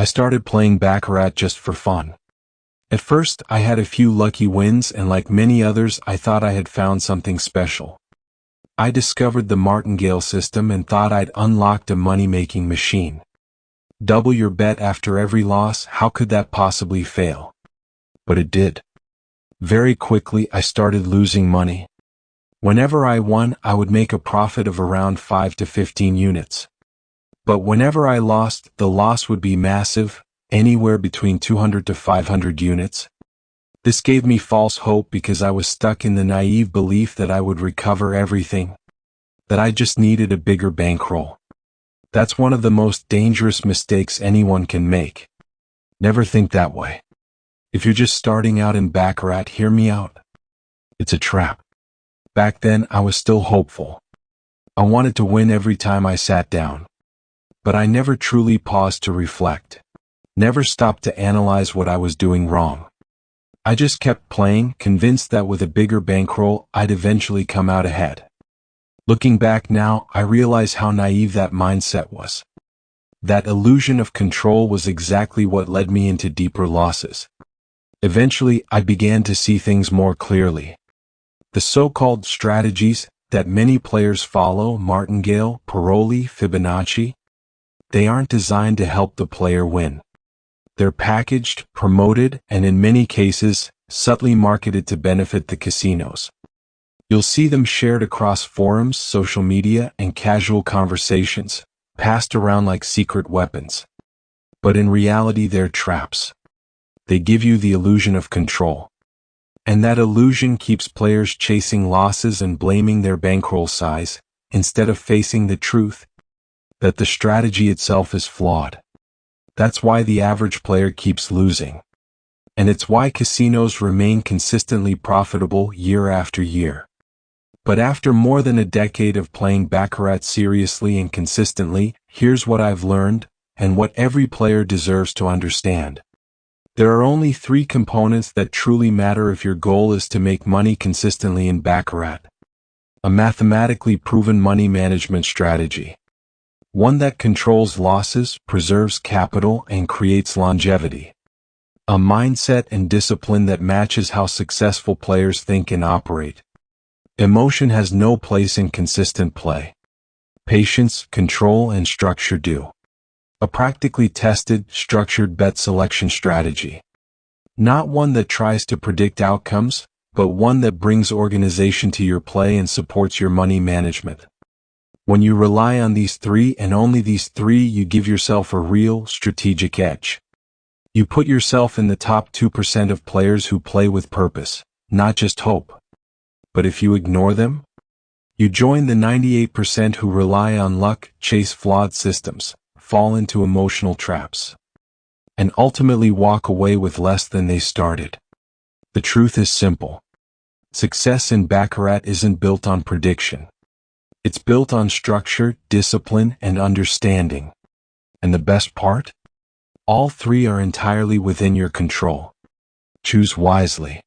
started playing Baccarat just for fun. At first, I had a few lucky wins, and like many others, I thought I had found something special. I discovered the martingale system and thought I'd unlocked a money-making machine. Double your bet after every loss, how could that possibly fail? But it did. Very quickly, I started losing money. Whenever I won, I would make a profit of around 5 to 15 units. But whenever I lost, the loss would be massive, anywhere between 200 to 500 units. This gave me false hope because I was stuck in the naive belief that I would recover everything, that I just needed a bigger bankroll. That's one of the most dangerous mistakes anyone can make. Never think that way. If you're just starting out in Baccarat, hear me out. It's a trap. Back then, I was still hopeful. I wanted to win every time I sat down. But I never truly paused to reflect. Never stopped to analyze what I was doing wrong. I just kept playing, convinced that with a bigger bankroll, I'd eventually come out ahead. Looking back now, I realize how naive that mindset was. That illusion of control was exactly what led me into deeper losses. Eventually, I began to see things more clearly. The so-called strategies that many players follow, martingale, Paroli, Fibonacci, they aren't designed to help the player win. They're packaged, promoted, and in many cases, subtly marketed to benefit the casinos. You'll see them shared across forums, social media, and casual conversations, passed around like secret weapons. But in reality, they're traps. They give you the illusion of control. And that illusion keeps players chasing losses and blaming their bankroll size, instead of facing the truth that the strategy itself is flawed. That's why the average player keeps losing. And it's why casinos remain consistently profitable year after year. But after more than a decade of playing Baccarat seriously and consistently, here's what I've learned, and what every player deserves to understand. There are only 3 components that truly matter if your goal is to make money consistently in Baccarat. A mathematically proven money management strategy. One that controls losses, preserves capital, and creates longevity. A mindset and discipline that matches how successful players think and operate. Emotion has no place in consistent play. Patience, control, and structure do. A practically tested, structured bet selection strategy. Not one that tries to predict outcomes, but one that brings organization to your play and supports your money management. When you rely on these 3 and only these 3, you give yourself a real, strategic edge. You put yourself in the top 2% of players who play with purpose, not just hope. But if you ignore them, you join the 98% who rely on luck, chase flawed systems, fall into emotional traps, and ultimately walk away with less than they started. The truth is simple. Success in Baccarat isn't built on prediction. It's built on structure, discipline, and understanding. And the best part? All 3 are entirely within your control. Choose wisely.